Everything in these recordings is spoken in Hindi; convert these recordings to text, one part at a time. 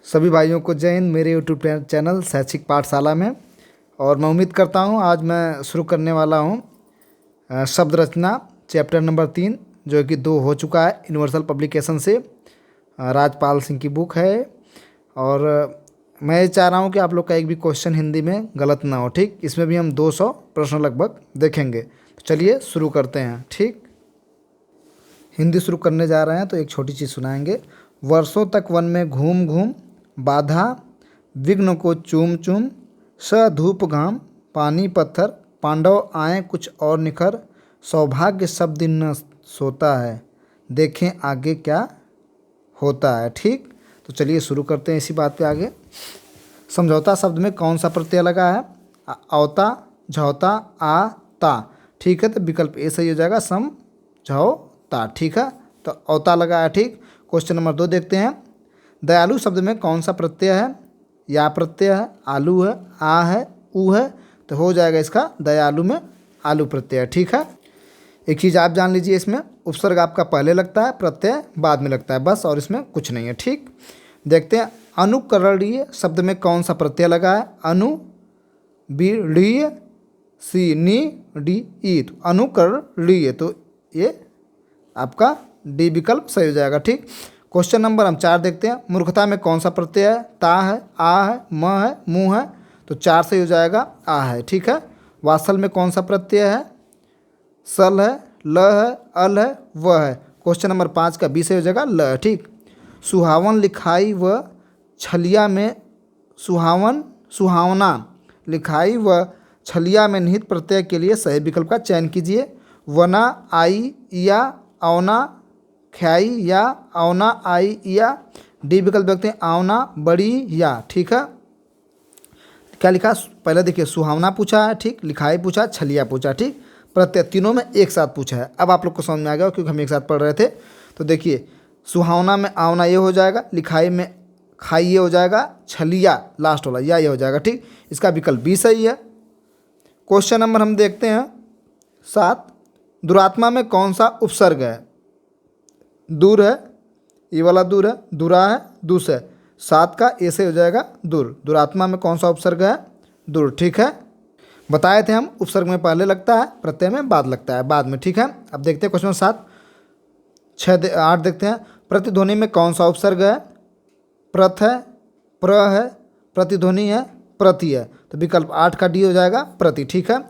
सभी भाइयों को जय हिंद मेरे यूट्यूब चैनल शैक्षिक पाठशाला में। और मैं उम्मीद करता हूं आज मैं शुरू करने वाला हूं शब्द रचना चैप्टर नंबर 3 जो कि 2 हो चुका है यूनिवर्सल पब्लिकेशन से। राजपाल सिंह की बुक है और मैं ये चाह रहा हूं कि आप लोग का एक भी क्वेश्चन हिंदी में गलत ना हो। ठीक, इसमें भी हम 200 प्रश्न लगभग देखेंगे। तो चलिए शुरू करते हैं। ठीक, हिंदी शुरू करने जा रहे हैं तो एक छोटी चीज़ सुनाएंगे। वर्षों तक वन में घूम घूम बाधा विघ्न को चूम चूम स धूप घाम पानी पत्थर पांडव आए कुछ और निखर सौभाग्य सब दिन न सोता है देखें आगे क्या होता है। ठीक, तो चलिए शुरू करते हैं इसी बात पे आगे। समझौता शब्द में कौन सा प्रत्यय लगा है? औता झौता आ ता। ठीक है, तो विकल्प ए सही हो जाएगा, समझौता। ठीक है, तो औता लगा है। ठीक, क्वेश्चन नंबर 2 देखते हैं। दयालु शब्द में कौन सा प्रत्यय है? या प्रत्यय है, आलू है, आ है, ऊ है, तो हो जाएगा इसका दयालु में आलू प्रत्यय। ठीक है, एक चीज़ आप जान लीजिए, इसमें उपसर्ग आपका पहले लगता है, प्रत्यय बाद में लगता है, बस, और इसमें कुछ नहीं है। ठीक, देखते हैं। अनुकरणीय शब्द में कौन सा प्रत्यय लगा है? अनु बीड़ीय सी नी डी ई, तो अनुकरणीय, तो ये आपका डी विकल्प सही हो जाएगा। ठीक, क्वेश्चन नंबर हम 4 देखते हैं। मूर्खता में कौन सा प्रत्यय है? ता है, आ है, म है, मुँह है, तो 4 सही हो जाएगा, आ है। ठीक है, वात्सल में कौन सा प्रत्यय है? सल है, ल है, अल है, व है, क्वेश्चन नंबर 5 का बी सही हो जाएगा, ल है। ठीक, सुहावन लिखाई व छलिया में सुहावना लिखाई व छलिया में निहित प्रत्यय के लिए सही विकल्प का चयन कीजिए। वना आई या औना ख्याई या औना आई या डी विकल्प देखते हैं, औना बड़ी या। ठीक है, क्या लिखा? पहले देखिए, सुहावना पूछा है, ठीक, लिखाई पूछा, छलिया पूछा, ठीक, प्रत्यय तीनों में एक साथ पूछा है। अब आप लोग को समझ में आ गया क्योंकि हम एक साथ पढ़ रहे थे। तो देखिए, सुहावना में आवना ये हो जाएगा, लिखाई में खाई ये हो जाएगा, छलिया लास्ट वाला या ये हो जाएगा। ठीक, इसका विकल्प बी सही है। क्वेश्चन नंबर हम देखते हैं 7। दुरात्मा में कौन सा उपसर्ग है? दूर है, ये वाला दूर है, दुरा है, दुस है, 7 का ए से हो जाएगा दूर। दुरात्मा में कौन सा उपसर्ग है? दूर। ठीक है, बताए थे हम, उपसर्ग में पहले लगता है, प्रत्यय में बाद लगता है, बाद में। ठीक है, अब देखते हैं क्वेश्चन 7 8 देखते हैं। प्रतिध्वनि में कौन सा उपसर्ग है? प्रथ है, प्र है, प्रतिध्वनि है, प्रति है, तो विकल्प 8 का डी हो जाएगा, प्रति। ठीक है,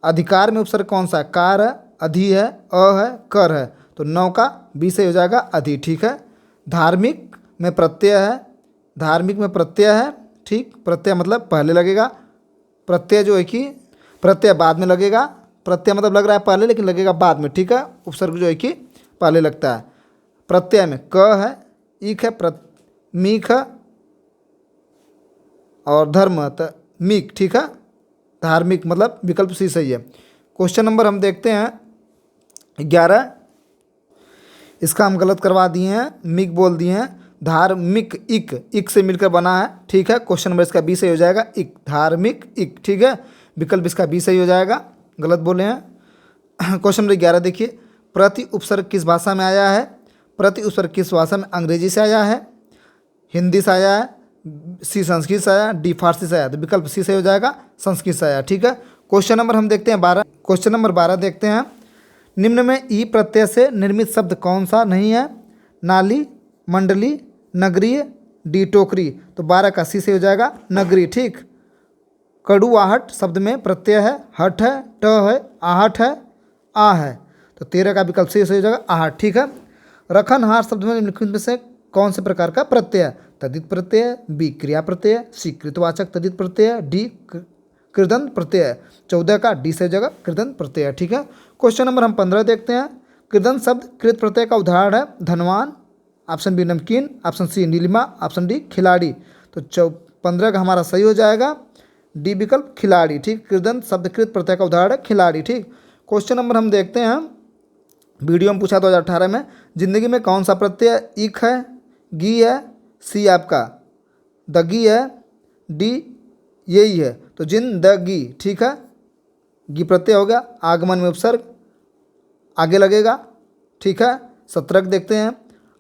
अधिकार में उपसर्ग कौन सा है? कार है, अधि है, अ है, कर है, तो 9 का बी से हो जाएगा, अधि। ठीक है, धार्मिक में प्रत्यय है, धार्मिक में प्रत्यय है, ठीक, प्रत्यय मतलब पहले लगेगा, प्रत्यय जो है कि प्रत्यय बाद में लगेगा, प्रत्यय मतलब लग रहा है पहले लेकिन लगेगा बाद में। ठीक है, उपसर्ग जो है कि पहले लगता है। प्रत्यय में क है, ईक है, मीख है और धर्म तो मीक। ठीक है, धार्मिक मतलब विकल्प सी सही है। क्वेश्चन नंबर हम देखते हैं 11। इसका हम गलत करवा दिए हैं, मिक बोल दिए हैं, धार्मिक इक से मिलकर बना है। ठीक है, क्वेश्चन नंबर इसका बी सही हो जाएगा, इक, धार्मिक इक। ठीक है, विकल्प इसका बी सही हो जाएगा, गलत बोले हैं। क्वेश्चन नंबर 11 देखिए। प्रति उपसर्ग किस भाषा में आया है? प्रति उपसर्ग किस भाषा में? अंग्रेजी से आया है, हिंदी से आया है, सी संस्कृत से आया, डी फारसी से आया, तो विकल्प सी सही हो जाएगा, संस्कृत से आया। ठीक है, क्वेश्चन नंबर हम देखते हैं 12। क्वेश्चन नंबर 12 देखते हैं। निम्न में ई प्रत्यय से निर्मित शब्द कौन सा नहीं है? नाली, मंडली, नगरीय, डी टोकरी, तो 12 का सी से हो जाएगा, नगरी। ठीक, कड़ुआहट शब्द में प्रत्यय है, हट है, ट है, आहट है, आ है, तो 13 का विकल्प सी हो जाएगा, आहट। ठीक है, रखनहार शब्द में निम्नलिखित में से कौन से प्रकार का प्रत्यय है? तद्धित प्रत्यय, बी क्रिया प्रत्यय, सी कृतवाचक तद्धित प्रत्यय, डी कृदंत प्रत्यय, 14 का डी से जगह कृदंत प्रत्यय। ठीक है, क्वेश्चन नंबर हम 15 देखते हैं। कृदंत शब्द कृत प्रत्यय का उदाहरण है, धनवान, ऑप्शन बी नमकीन, ऑप्शन सी नीलिमा, ऑप्शन डी खिलाड़ी, तो 15 का हमारा सही हो जाएगा, डी विकल्प खिलाड़ी। ठीक, कृदंत शब्द कृत प्रत्यय का उदाहरण है खिलाड़ी। ठीक, क्वेश्चन नंबर हम देखते हैं, वीडियो में पूछा 2018 में, जिंदगी में कौन सा प्रत्यय इक है, गी है, सी आपका दगी है, डी यही है, तो जिंदगी। ठीक है, गी प्रत्यय हो गया, आगमन में उपसर्ग आगे लगेगा। ठीक है, 17 देखते हैं।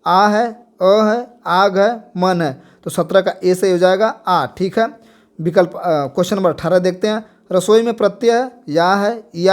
आ है, अ है, आग है, मन है, तो 17 का ए सही हो जाएगा आ। ठीक है, विकल्प क्वेश्चन नंबर 18 देखते हैं। रसोई में प्रत्यय है, या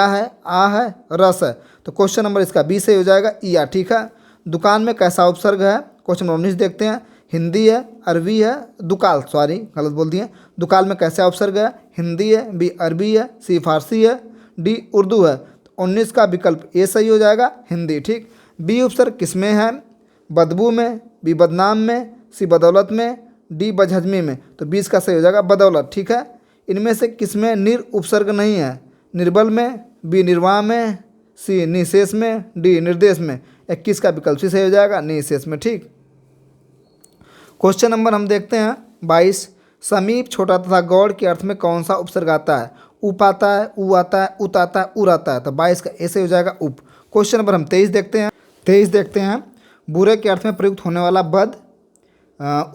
है, आ है, रस है, तो क्वेश्चन नंबर इसका बी सही हो जाएगा ईया। ठीक है, दुकान में कैसा उपसर्ग है, क्वेश्चन नंबर 19 देखते हैं। हिंदी है, अरबी है, दुकाल, सॉरी गलत बोल दिए। दुकाल में कैसा उपसर्ग है, हिंदी है, बी अरबी है, सी फारसी है, डी उर्दू है, तो 19 का विकल्प ए सही हो जाएगा हिंदी। ठीक, बी उपसर्ग किसमें है, बदबू में, बी बदनाम में, सी बदौलत में, डी बजहजमी में, तो 20 का सही हो जाएगा बदौलत। ठीक है, इनमें से किसमें निर उपसर्ग नहीं है, निर्बल में, बी निर्वाह में, सी निशेष में, डी निर्देश में, 21 का विकल्प सी सही हो जाएगा निशेष में। ठीक, क्वेश्चन नंबर हम देखते हैं 22। समीप, छोटा तथा गौड़ के अर्थ में कौन सा उपसर्ग आता है, उप आता है, उ आता है, उत आता है, उर आता है, तो 22 का ए सही हो जाएगा उप। क्वेश्चन नंबर हम 23 देखते हैं। 23 देखते हैं। बुरे के अर्थ में प्रयुक्त होने वाला बद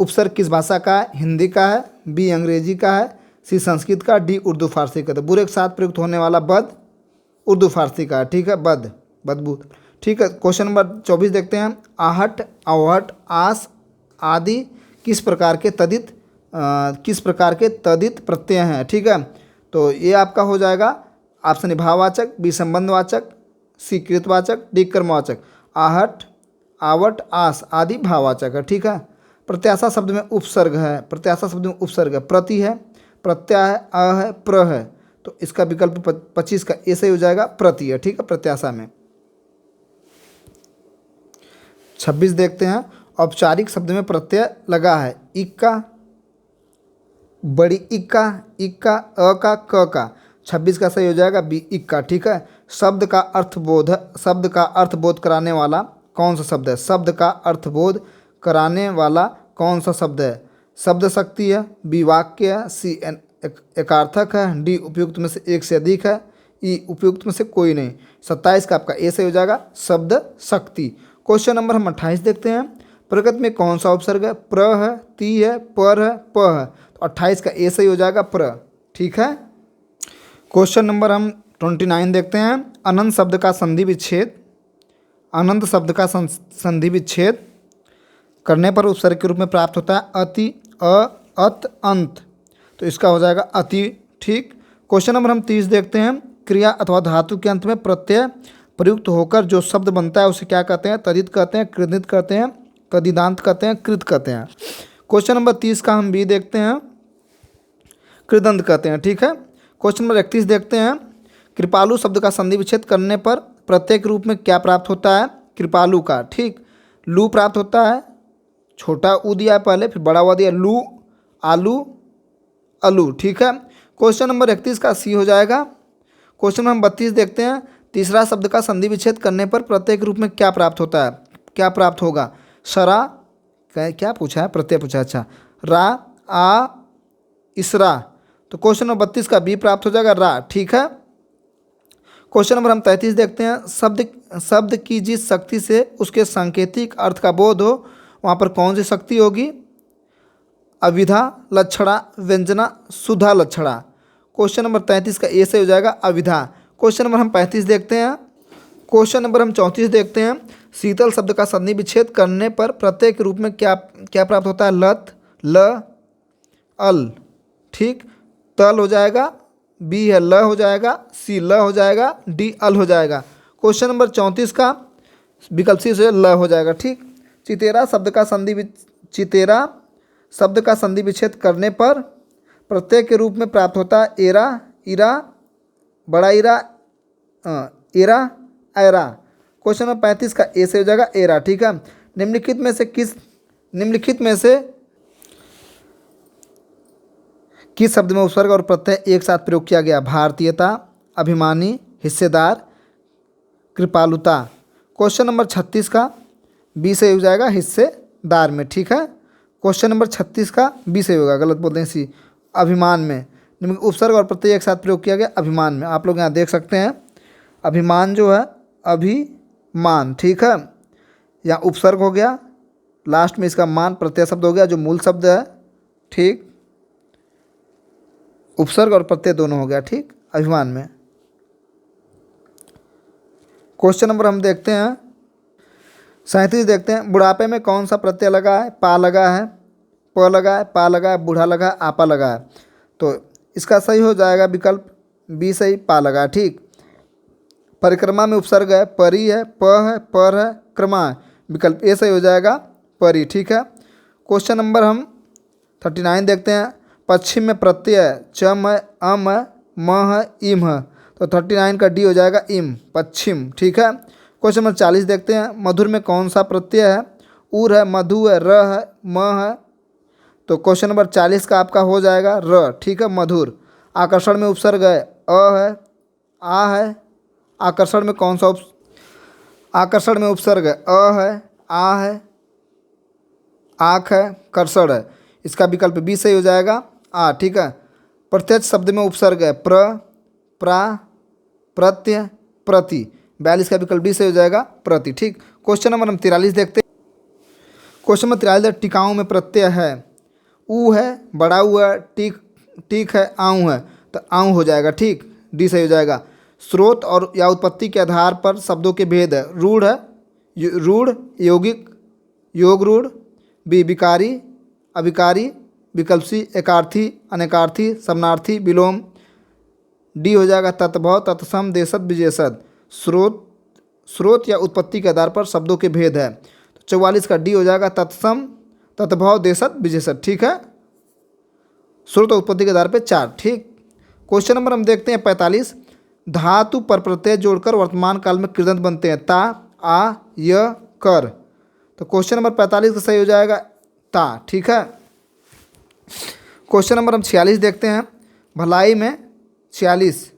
उपसर्ग किस भाषा का है, हिंदी का है, बी अंग्रेजी का है, सी संस्कृत का, डी उर्दू फारसी का, तो बुरे के साथ प्रयुक्त होने वाला बद उर्दू फारसी का है। ठीक है, बद, बदबू। ठीक है, क्वेश्चन नंबर 24 देखते हैं। आहट, अवहट, आस आदि किस प्रकार के तदित प्रत्यय हैं। ठीक है, तो ये आपका हो जाएगा ऑप्शन ए भाववाचक, बी संबंधवाचक, सी कृतवाचक, डी कर्मवाचक। आहट, आवट, आस आदि भाववाचक है। ठीक है, प्रत्याशा शब्द में उपसर्ग है, प्रत्याशा शब्द में उपसर्ग है, प्रति है, प्रत्यय है, अ है, प्र है, तो इसका विकल्प 25 का ए सही हो जाएगा प्रति है। ठीक है, प्रत्याशा में। 26 देखते हैं। औपचारिक शब्द में प्रत्यय लगा है, इक्का, बड़ी इक्का, इक्का, अ का, क का, 26 का सही हो जाएगा बी इक्का। ठीक है, शब्द का अर्थबोध कराने वाला कौन सा शब्द है, शब्द का अर्थबोध कराने वाला कौन सा शब्द है, शब्द शक्ति है, बी वाक्य है, सी एकार्थक है, डी उपयुक्त में से एक से अधिक है, ई उपयुक्त में से कोई नहीं। 27 का आपका ए सही हो जाएगा शब्द शक्ति। क्वेश्चन नंबर हम 28 देखते हैं। प्रकृति में कौन सा उपसर्ग है, प्र है, ती है, पर है, प है, तो 28 का ए सही हो जाएगा प्र। ठीक है, क्वेश्चन नंबर हम 29 देखते हैं। अनंत शब्द का संधि विच्छेद, अनंत शब्द का संधि विच्छेद करने पर उपसर्ग के रूप में प्राप्त होता है अति, अत, अंत, तो इसका हो जाएगा अति। ठीक, क्वेश्चन नंबर हम 30 देखते हैं। क्रिया अथवा धातु के अंत में प्रत्यय प्रयुक्त होकर जो शब्द बनता है उसे क्या कहते हैं, तदित कहते हैं, कृदित कहते हैं, कदिदांत कहते हैं, कृत कहते हैं। क्वेश्चन नंबर 30 का हम बी देखते हैं, कृदंत कहते हैं। ठीक है, क्वेश्चन नंबर 31 देखते हैं। कृपालु शब्द का संधि विच्छेद करने पर प्रत्यय के रूप में क्या प्राप्त होता है, कृपालु का। ठीक, लू प्राप्त होता है, छोटा ऊ दिया है पहले, फिर बड़ा हुआ दिया लू, आलू, अलू। ठीक है, क्वेश्चन नंबर 31 का सी हो जाएगा। क्वेश्चन नंबर 32 देखते हैं। तीसरा शब्द का संधि विच्छेद करने पर प्रत्यय के रूप में क्या प्राप्त होता है, क्या प्राप्त होगा, सरा, क्या पूछा है, प्रत्यय पूछा है, अच्छा, रा, आ, इसरा, तो क्वेश्चन नंबर 32 का बी प्राप्त हो जाएगा रा। ठीक है, क्वेश्चन नंबर हम 33 देखते हैं। शब्द की जिस शक्ति से उसके सांकेतिक अर्थ का बोध हो वहाँ पर कौन सी शक्ति होगी, अविधा, लक्षणा, व्यंजना, सुधा लक्षणा। क्वेश्चन नंबर 33 का ए से हो जाएगा अविधा। क्वेश्चन नंबर हम 35 देखते हैं। क्वेश्चन नंबर हम 34 देखते हैं। शीतल शब्द का संधि विच्छेद करने पर प्रत्यय के रूप में क्या क्या प्राप्त होता है, लत, ल, अल। ठीक, तल हो जाएगा, बी है ल हो जाएगा, सी ल हो जाएगा, डी अल हो जाएगा। क्वेश्चन नंबर 34 का विकल्प सी से ल हो जाएगा। ठीक, चितेरा शब्द का संधि विच्छेद करने पर प्रत्यय के रूप में प्राप्त होता है एरा, इरा, बड़ा इरा, एरा, ऐरा। क्वेश्चन नंबर 35 का ए से हो जाएगा एरा। ठीक है, निम्नलिखित में से किस शब्द में उपसर्ग और प्रत्यय एक साथ प्रयोग किया गया, भारतीयता, अभिमानी, हिस्सेदार, कृपालुता। क्वेश्चन नंबर 36 का बी से हो जाएगा हिस्सेदार में। ठीक है, क्वेश्चन नंबर 36 का बी से होगा, गलत बोलते हैं सी, अभिमान में। उपसर्ग और प्रत्यय एक साथ प्रयोग किया गया अभिमान में। आप लोग यहाँ देख सकते हैं अभिमान जो है, अभिमान। ठीक है, यहाँ उपसर्ग हो गया, लास्ट में इसका मान प्रत्यय शब्द हो गया जो मूल शब्द है। ठीक, उपसर्ग और प्रत्यय दोनों हो गया। ठीक, अभिमान में। क्वेश्चन नंबर हम देखते हैं 37 देखते हैं। बुढ़ापे में कौन सा प्रत्यय लगा है, पा लगा है, प लगा है, पा लगा है, बूढ़ा लगा है, आपा लगा है। तो इसका सही हो जाएगा विकल्प बी सही, पा लगा है। ठीक। परिक्रमा में उपसर्ग है, परि है, प है, पर है, क्रमा है। विकल्प ए सही हो जाएगा, परि। ठीक है। क्वेश्चन नंबर हम 39 देखते हैं। पश्चिम में प्रत्यय है, चम है, अम है, म है, इम है। तो 39 का डी हो जाएगा इम, पश्चिम। ठीक है। क्वेश्चन नंबर 40 देखते हैं। मधुर में कौन सा प्रत्यय है? उर है, मधु है, र है, म है। तो क्वेश्चन नंबर 40 का आपका हो जाएगा र। ठीक है, मधुर। आकर्षण में उपसर्ग है, अ है, आ है। आकर्षण में कौन सा आकर्षण में उपसर्ग है, अ है, आ है, आँख है, कर्षण है। इसका विकल्प बी सही हो जाएगा, आ। ठीक है। प्रत्यक्ष शब्द में उपसर्ग है, प्र, प्रा, प्रत्यय, प्रति। 42 का विकल्प डी सही हो जाएगा, प्रति। ठीक। क्वेश्चन नंबर हम 43 देखते हैं। क्वेश्चन नंबर 43 टिकाऊ में प्रत्यय है, ऊ है, बड़ा ऊ है, टीक, टीक है, आऊँ है। तो आऊँ हो जाएगा। ठीक, डी सही हो जाएगा। स्रोत और या उत्पत्ति के आधार पर शब्दों के भेद है, रूढ़ है, रूढ़, यौगिक, योग रूढ़, बी विकारी, अविकारी, विकल्प सी एकार्थी, अनेकार्थी, समानार्थी, विलोम। डी हो जाएगा तत्भव, तत्सम, देशद, विशेषद। स्रोत या उत्पत्ति के आधार पर शब्दों के भेद है। तो 44 का डी हो जाएगा तत्सम, तत्भव, देशद, विशेषद। ठीक है। स्रोत और उत्पत्ति के आधार पर 4। ठीक। क्वेश्चन नंबर हम देखते हैं 45। धातु पर प्रत्यय जोड़कर वर्तमान काल में कृदंत बनते हैं, ता, आ, य, कर। तो क्वेश्चन नंबर 45 का सही हो जाएगा ता। ठीक है। क्वेश्चन नंबर हम 46 देखते हैं। भलाई में 46,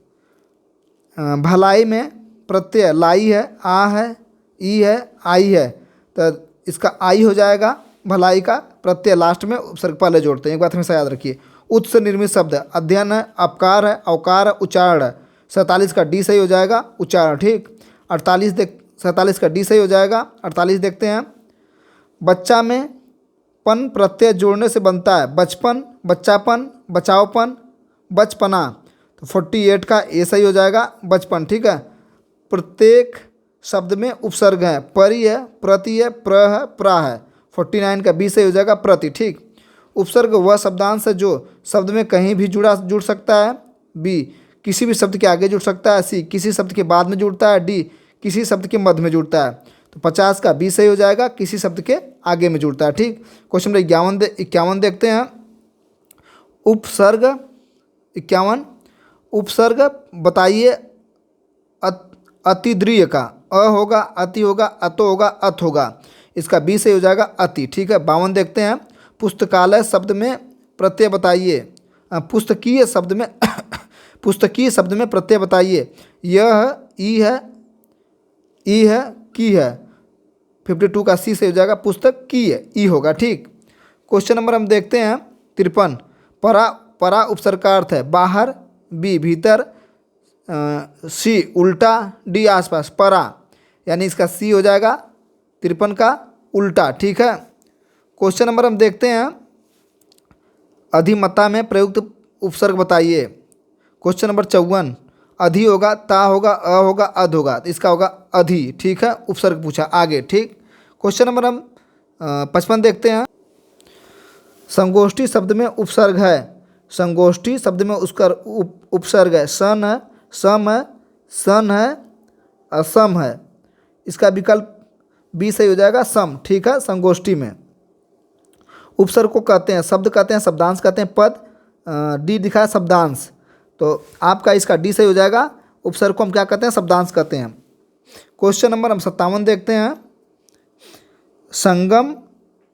भलाई में प्रत्यय लाई है, आ है, ई है, आई है। तो इसका आई हो जाएगा भलाई का प्रत्यय लास्ट में उपसर्ग पहले जोड़ते हैं। एक बात हमेशा याद रखिए। उत्स से निर्मित शब्द है, अध्ययन है, अपकार है, अवकार है, उच्चारण है। 47 का डी सही हो जाएगा, उच्चारण। ठीक। 47 का डी सही हो जाएगा। 48 देखते हैं। बच्चा में पन प्रत्यय जोड़ने से बनता है, बचपन, बच्चापन, बचाओपन, बचपना। तो 48 का ए सही हो जाएगा, बचपन। ठीक है। प्रत्येक शब्द में उपसर्ग है, परि है, प्रति है, प्र है, प्रा है। 49 का बी सही हो जाएगा, प्रति। ठीक। उपसर्ग वह शब्दांश है जो शब्द में कहीं भी जुड़ सकता है, बी किसी भी शब्द के आगे जुड़ सकता है, सी किसी शब्द के बाद में जुड़ता है, डी किसी शब्द के मध्य में जुड़ता है। तो 50 का बी सही हो जाएगा, किसी शब्द के आगे में जुड़ता है। ठीक। क्वेश्चन नंबर 51 देखते हैं। उपसर्ग 51, उपसर्ग बताइए अतिद्रिय का। अ होगा, अति होगा, अतो होगा, अथ होगा। इसका बी सही हो जाएगा, अति। ठीक है। 52 देखते हैं। पुस्तकालय शब्द में प्रत्यय बताइए, पुस्तकीय शब्द में पुस्तकीय शब्द में प्रत्यय बताइए। यह है, ई है, ई है, की है। 52 का सी से हो जाएगा, पुस्तक की है, ई होगा। ठीक। क्वेश्चन नंबर हम देखते हैं 53। परा, परा उपसर्ग का अर्थ है बाहर, बी भीतर, सी उल्टा, डी आसपास। परा यानी इसका सी हो जाएगा 53 का उल्टा। ठीक है। क्वेश्चन नंबर हम देखते हैं। अधिमता में प्रयुक्त उपसर्ग बताइए। Question number 54। अधि होगा, ता होगा, अ होगा, अध होगा। तो इसका होगा अधि। ठीक है। उपसर्ग पूछा आगे। ठीक। क्वेश्चन नंबर हम 55 देखते हैं। संगोष्ठी शब्द में उपसर्ग है, संगोष्ठी शब्द में उसका उपसर्ग है, सन है, सम है, सन है, असम है। इसका विकल्प बी सही हो जाएगा, सम। ठीक है। संगोष्ठी में उपसर्ग को कहते हैं, शब्द कहते हैं, शब्दांश कहते हैं, पद। डी दिखा है शब्दांश, तो आपका इसका डी सही हो जाएगा। उपसर्ग को हम क्या कहते हैं, शब्दांश कहते हैं। क्वेश्चन नंबर हम 57 देखते हैं। संगम,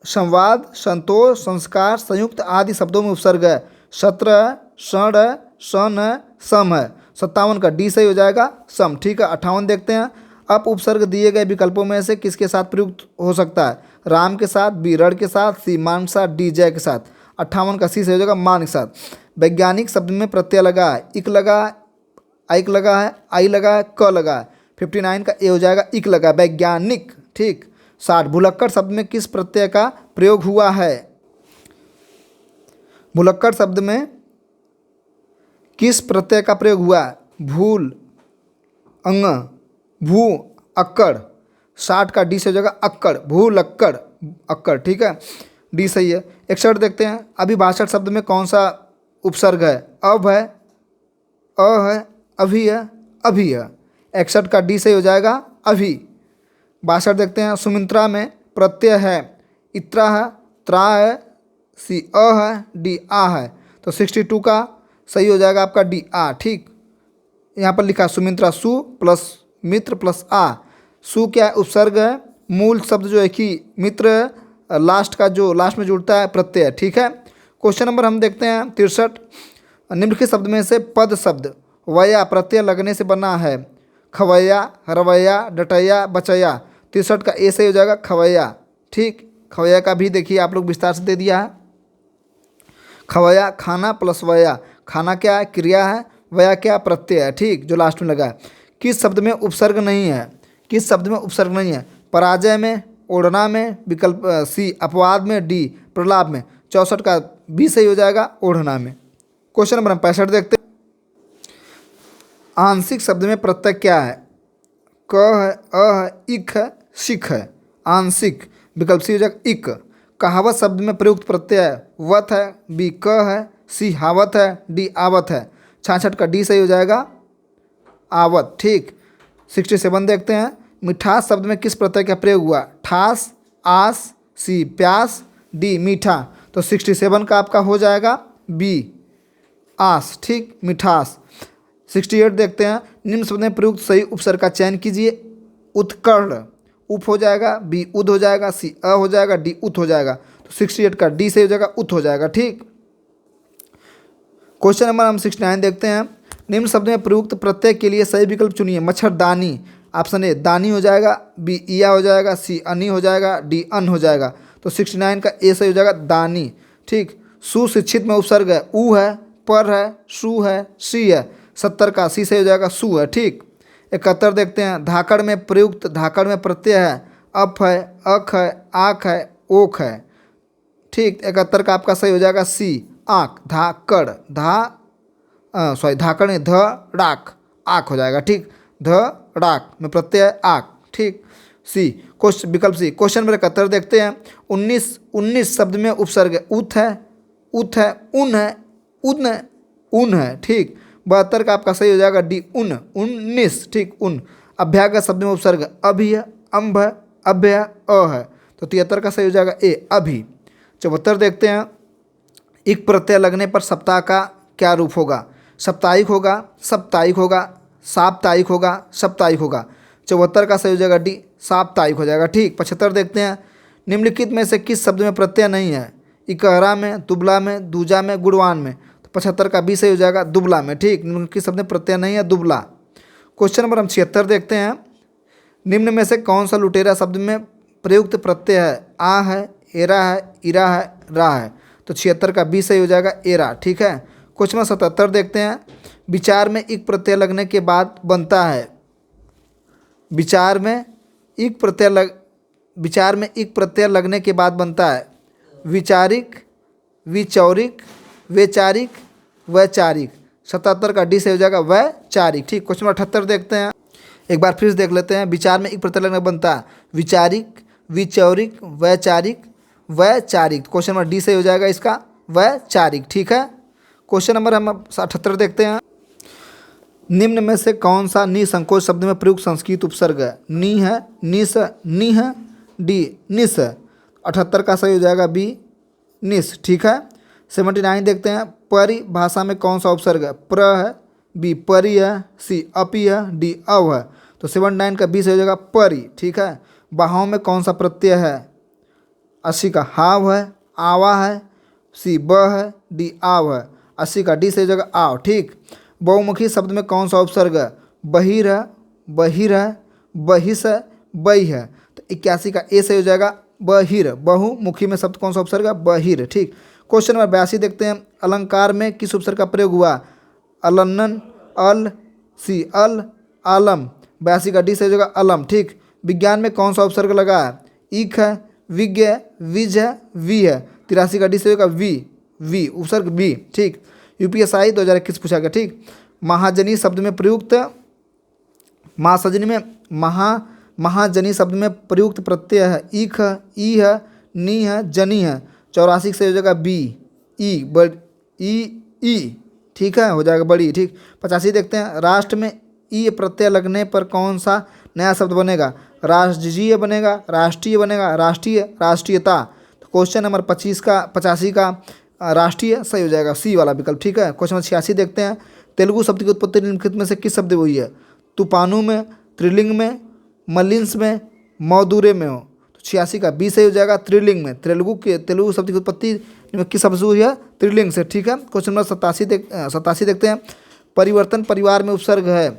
संवाद, संतोष, संस्कार, संयुक्त आदि शब्दों में उपसर्ग है, सत्र है, षण है, सन है, सम है। 57 का डी सही हो जाएगा, सम। ठीक है। 58 देखते हैं। अप उपसर्ग दिए गए विकल्पों में से किसके साथ प्रयुक्त हो सकता है? राम के साथ, बी रण के साथ, सी मान के साथ, डी जय के साथ। 58 का सी सही हो जाएगा, मान के साथ। वैज्ञानिक शब्द में प्रत्यय लगा है, इक लगा है, आइक लगा है, आई लगा है, क लगा है। 59 का ए हो जाएगा, इक लगा, वैज्ञानिक। ठीक। 60 भुलक्कड़ शब्द में किस प्रत्यय का प्रयोग हुआ है? भुलक्कड़ शब्द में किस प्रत्यय का प्रयोग हुआ है? भूल, अंग, भू, अक्कड़। 60 का डी से हो जाएगा, अक्कड़, भूलक्कड़, अक्कड़। ठीक है। डी सही है। 61 देखते हैं, अभिभाषण शब्द में कौन सा उपसर्ग है? अब है, अ है, अभी है, अभी है। 61 का डी सही हो जाएगा, अभी। 62 देखते हैं, सुमित्रा में प्रत्यय है, इत्रा है, त्रा है, सी अ है, डी आ है। तो 62 का सही हो जाएगा आपका डी आ। ठीक, यहाँ पर लिखा सुमित्रा, सु प्लस मित्र प्लस आ। सु क्या है? उपसर्ग है। मूल शब्द जो है कि मित्र है, लास्ट का जो लास्ट में जुड़ता है प्रत्यय। ठीक है। क्वेश्चन नंबर हम देखते हैं 63, निम्नलिखित शब्द में से पद शब्द वया प्रत्यय लगने से बना है? खवैया, रवैया, डटैया, बचैया। 63 का ए सही हो जाएगा, खवैया। ठीक, खवैया का भी देखिए आप लोग विस्तार से दे दिया है। खवैया खाना प्लस वया, खाना क्या है? क्रिया है, वया क्या? प्रत्यय है। ठीक, जो लास्ट में लगा है। किस शब्द में उपसर्ग नहीं है? किस शब्द में उपसर्ग नहीं है? पराजय में, ओढ़ना में, विकल्प सी अपवाद में, डी प्रलाप में। 64 का बी सही हो जाएगा, ओढ़ना में। क्वेश्चन नंबर 65 देखते हैं, आंशिक शब्द में प्रत्यय क्या है? क है, अ है, इक है, शिख है। आंशिक विकल्प सी हो जाएगा, इक। कहावत शब्द में प्रयुक्त प्रत्यय है? वत है, बी क है, सी हावत है, डी आवत है। 66 का डी सही हो जाएगा, आवत। ठीक, 67 देखते हैं, मिठास शब्द में किस प्रत्यय का प्रयोग हुआ? ठास, आस, सी प्यास, डी मीठा। तो 67 का आपका हो जाएगा बी आस। ठीक, मिठास। 68 देखते हैं, निम्न शब्द में प्रयुक्त सही उपसर्ग का चयन कीजिए। उत्कर्ण, उप हो जाएगा, बी उद हो जाएगा, सी अ हो जाएगा, डी उत हो जाएगा। तो 68 का डी सही हो जाएगा, उत हो जाएगा। ठीक, क्वेश्चन नंबर हम 69 देखते हैं, निम्न शब्द में प्रयुक्त प्रत्यय के लिए सही विकल्प चुनिए। मच्छरदानी, ऑप्शन ए दानी हो जाएगा, बी इया हो जाएगा, सी अनि हो जाएगा, डी अन हो जाएगा। तो 69 का ए सही हो जाएगा, दानी। ठीक, सुशिक्षित में उपसर्ग है, ऊ है, पर है, सु है, सी है। 70 का सी सही हो जाएगा, सु है। ठीक, 71 देखते हैं, धाकड़ में प्रयुक्त धाकड़ में प्रत्यय है, अप है, अख है, आख है, ओख है। ठीक, 71 का आपका सही हो जाएगा सी आँख। धाकड़, धाकड़ में ध डाक, आँख हो जाएगा। ठीक, ध डाक में प्रत्यय है आँख। ठीक, सी क्वेश्चन विकल्प सी। क्वेश्चन नंबर 71 देखते हैं, 19 शब्द में उपसर्ग है, उत है, उत है, उन है, उन है, उन है। ठीक, 72 का आपका सही हो जाएगा डी उन, 19। ठीक, उन। अभ्यागत शब्द में उपसर्ग अभी है, अम्भ है, अभ्य है, अ है। तो 73 का सही हो जाएगा ए अभी। 74 देखते हैं, एक प्रत्यय लगने पर सप्ताह का क्या रूप होगा? साप्ताहिक होगा, साप्ताहिक होगा, साप्ताहिक होगा, साप्ताहिक होगा। 74 का सही हो जाएगा डी साप्ताहिक हो जाएगा। ठीक, 75 देखते हैं, निम्नलिखित में से किस शब्द में प्रत्यय नहीं है? इकहरा में, दुबला में, दूजा में, गुणवान में। तो 75 का बी सही हो जाएगा, दुबला में। ठीक, निम्नलिखित शब्द में प्रत्यय नहीं है, दुबला। क्वेश्चन नंबर हम 76 देखते हैं, निम्न में से कौन सा लुटेरा शब्द में प्रयुक्त प्रत्यय है? आ है, एरा है, इरा है, रा है। तो 76 का बी सही हो जाएगा, एरा। ठीक है। क्वेश्चन नंबर 77 देखते हैं, विचार में एक प्रत्यय लगने के बाद बनता है? विचार में एक प्रत्यय लगने के बाद बनता है विचारिक, विचौरिक, वैचारिक, वैचारिक। 77 का डी से हो जाएगा वैचारिक। ठीक, क्वेश्चन नंबर 78 देखते हैं, एक बार फिर से देख लेते हैं। विचार में एक प्रत्यय लगने बनता है विचारिक, विचौरिक, वैचारिक, वैचारिक। क्वेश्चन नंबर डी से हो जाएगा इसका वैचारिक। ठीक है। क्वेश्चन नंबर हम 78 देखते हैं, निम्न में से कौन सा निसंकोच शब्द में प्रयुक्त संस्कृत उपसर्ग है? नी है, निस, नी है, डी निस। 78 का सही हो जाएगा बी निस। ठीक है। 79 देखते हैं, परि भाषा में कौन सा उपसर्ग है? प्र है, बी परि है, सी अपी है, डी अव है। तो 79 का बी से हो जाएगा परि। ठीक है। बाहों में कौन सा प्रत्यय है? 80 का हाव है, आवा है, सी ब है, डी आव है। 80 का डी से हो जाएगा आव। ठीक। बहुमुखी शब्द में कौन सा उपसर्ग है? बहिर है, बहिर है, बहिस है, बही है। तो 81 का ए से हो जाएगा बहिर। बहुमुखी में शब्द कौन सा उपसर्ग है? बहिर। ठीक। क्वेश्चन नंबर 82 देखते हैं, अलंकार में किस उपसर्ग का प्रयोग हुआ? अलन्नन, अल, सी अल, आलम। 82 का डी से हो जाएगा अलम। ठीक। विज्ञान में कौन सा उपसर्ग लगा है? ईख है, विज्ञ है, विज है, वी है। 83 का डी से होगा वी उपसर्ग वी। ठीक। यूपीएसआई 2021 पूछा गया। ठीक। महाजनी शब्द में प्रयुक्त महाजनी शब्द में प्रयुक्त प्रत्यय है ईख है, ई है, नी है, जनी है। 84 का सही हो जाएगा बी, ई, ई, ठीक है, हो जाएगा बड़ी, ठीक। 85 देखते हैं, राष्ट्र में ई प्रत्यय लगने पर कौन सा नया शब्द बनेगा? राष्ट्रीय बनेगा, राष्ट्रीय बनेगा, राष्ट्रीय, राष्ट्रीयता। तो क्वेश्चन नंबर 85 का राष्ट्रीय सही हो जाएगा, सी वाला विकल्प, ठीक है। क्वेश्चन नंबर 86 देखते हैं, तेलुगु शब्द की उत्पत्ति निम्नलिखित में से किस शब्द हुई है? तूफानों में, त्रिलिंग में, मलिंस में, मौदूरे में हो। तो 86 का बी सही हो जाएगा, त्रिलिंग में। तेलुगु शब्द की उत्पत्ति किस शब्द से हुई है? त्रिलिंग से, ठीक है। क्वेश्चन नंबर 87 देखते हैं, परिवर्तन परिवार में उपसर्ग है,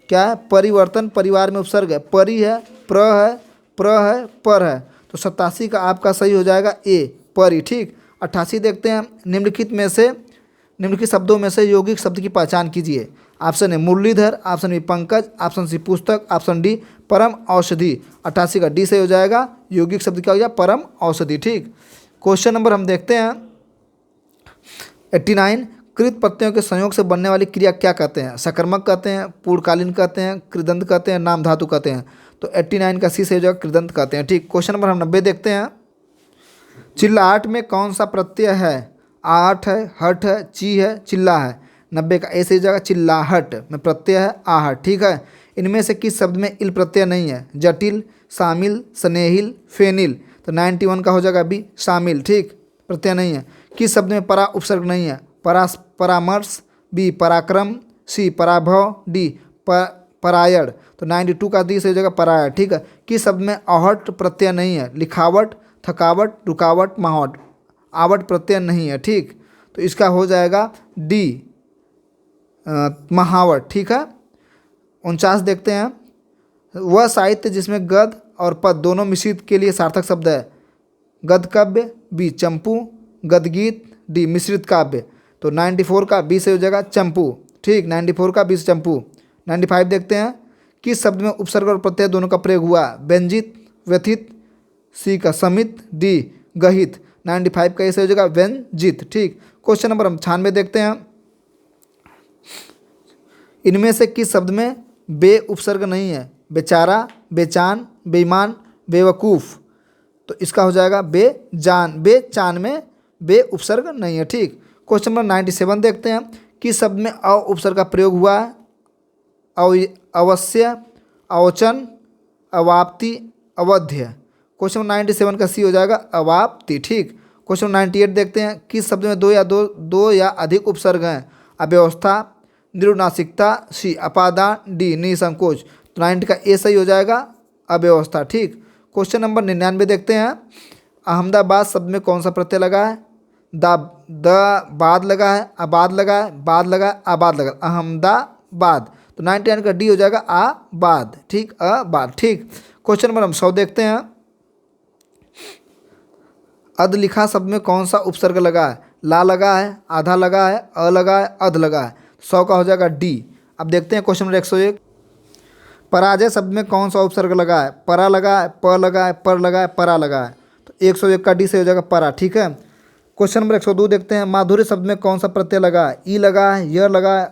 क्या है? परिवर्तन परिवार में उपसर्ग है, परि है, प्र है, पर है। तो 87 का आपका सही हो जाएगा ए, परि, ठीक। 88 देखते हैं, निम्नलिखित शब्दों में से यौगिक शब्द की पहचान कीजिए। ऑप्शन ए मुरलीधर, ऑप्शन बी पंकज, ऑप्शन सी पुस्तक, ऑप्शन डी परम औषधि। 88 का डी सही हो जाएगा, यौगिक शब्द क्या हो जाएगा? परम औषधि, ठीक। क्वेश्चन नंबर हम देखते हैं 89, कृत प्रत्ययों के संयोग से बनने वाली क्रिया क्या कहते हैं? सकर्मक कहते हैं, पूर्णकालीन कहते हैं, कृदंत कहते हैं, नाम धातु कहते हैं। तो 89 का सी सही हो जाएगा, कृदंत कहते हैं, ठीक। क्वेश्चन नंबर हम 90 देखते हैं, चिल्लाहट में कौन सा प्रत्यय है? आहट है, हट है, ची है, चिल्ला है। 90 का ए सही हो जाएगा, चिल्लाहट में प्रत्यय है आहट, ठीक है। इनमें से किस शब्द में इल प्रत्यय नहीं है? जटिल, शामिल, स्नेहिल, फेनिल। तो 91 का हो जाएगा बी, शामिल, ठीक, प्रत्यय नहीं है। किस शब्द में परा उपसर्ग नहीं है? परामर्श, बी पराक्रम, सी पराभव, डी परायण। तो 92 का डी सही हो जाएगा, परायण, ठीक है। किस शब्द में आहट प्रत्यय नहीं है? लिखावट, थकावट, रुकावट, महावट, आवट प्रत्यय नहीं है, ठीक। तो इसका हो जाएगा डी, महावट, ठीक है। 49 देखते हैं, वह साहित्य जिसमें गद्य और पद दोनों मिश्रित के लिए सार्थक शब्द है? गद्य काव्य, बी चंपू, गद्य गीत, डी मिश्रित काव्य। तो 94 का बी से हो जाएगा चंपू, ठीक, 94 का बी से चंपू। 95 देखते हैं, किस शब्द में उपसर्ग और प्रत्यय दोनों का प्रयोग हुआ? व्यंजित, व्यथित, सी का समित, डी गहित। 95 का ऐसे हो जाएगा व्यंजित, ठीक। क्वेश्चन नंबर हम 96 देखते हैं, इनमें से किस शब्द में बे उपसर्ग नहीं है? बेचारा, बेचान, बेईमान, बेवकूफ़। तो इसका हो जाएगा बेजान, बेचान में बे उपसर्ग नहीं है, ठीक। क्वेश्चन नंबर 97 देखते हैं, किस शब्द में अ उपसर्ग का प्रयोग हुआ है? अवश्य, अवचन, अवाप्ति, अवध्य। क्वेश्चन नंबर 97 का सी हो जाएगा अवाप्ति, ठीक। क्वेश्चन 98 देखते हैं, किस शब्द में दो या अधिक उपसर्ग हैं? अव्यवस्था, निरुनासिकता, सी अपादान, डी निसंकोच। तो 90 का ए सही हो जाएगा, अव्यवस्था, ठीक। क्वेश्चन नंबर 99 देखते हैं, अहमदाबाद शब्द में कौन सा प्रत्यय लगा है? द बाद लगा है, आबाद लगा है, बाद लगा है, आबाद लगा, अहमदाबाद। तो 99 का डी हो जाएगा आबाद, ठीक, आबाद, ठीक। क्वेश्चन नंबर हम 100 देखते हैं, अध लिखा शब्द में कौन सा उपसर्ग लगा है? ला लगा है, आधा लगा है, अ लगा है, अध लगा है। 100 का हो जाएगा डी। अब देखते हैं क्वेश्चन नंबर 101, पराजय शब्द में कौन सा उपसर्ग लगा है? परा लगा है, प लगा है, पर लगा है, परा लगा है। तो 101 का डी से हो जाएगा परा, ठीक है। क्वेश्चन नंबर 102 देखते हैं, माधुर्य शब्द में कौन सा प्रत्यय लगा है? ई लगा है, य लगा है,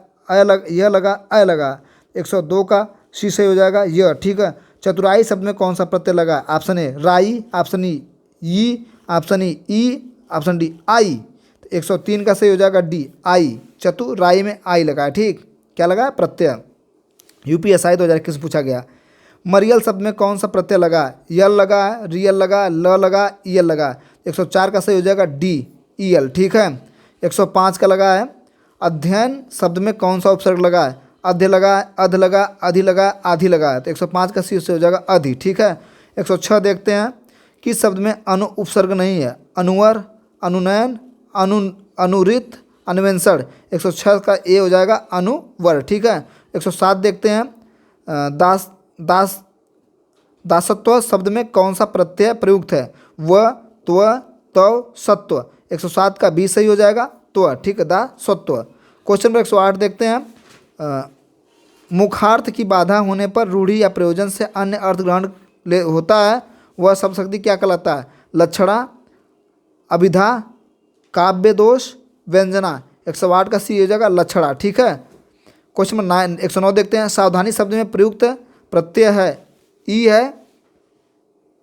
य लगा, अ लगा। 102 का सी से हो जाएगा य, ठीक है। चतुराई शब्द में कौन सा प्रत्यय लगा है? ऑप्शन ए राई, option E, option E, option D I. तो 103 का सही हो जाएगा डी आई, चतुराई में आई लगा है, ठीक। क्या लगा है? प्रत्यय। यूपीएसआई 2021 पूछा गया, मरियल शब्द में कौन सा प्रत्यय लगा है? यल लगा है, रियल लगा है, ल लगा है, ईल लगा है। 104 का सही हो जाएगा डी ईल, ठीक है। 105 का लगा है, अध्ययन शब्द में कौन सा उपसर्ग लगा है? अध्य लगा है, अध लगा, अधि लगा, आधी लगा है। तो 105 का सी से हो जाएगा अधि, ठीक है। 106 देखते हैं, किस शब्द में अनु उपसर्ग नहीं है? अनुवर, अनुनयन, अनुरित, अन्वेषण। 106 का ए हो जाएगा अनुवर, ठीक है। 107 देखते हैं, दासत्व शब्द में कौन सा प्रत्यय प्रयुक्त है? व, त्व, तव, सत्व। 107 का बी सही हो जाएगा त्व, ठीक है, दासत्व। क्वेश्चन नंबर 108 देखते हैं, मुखार्थ की बाधा होने पर रूढ़ि या प्रयोजन से अन्य अर्थ ग्रहण होता है, वह शब्द शक्ति क्या कहलाता है? लक्षणा, अभिधा, काव्य दोष, व्यंजना। 108 का सी हो जाएगा लक्षणा, ठीक है। क्वेश्चन नंबर 109 देखते हैं, सावधानी शब्द में प्रयुक्त प्रत्यय है? ई है,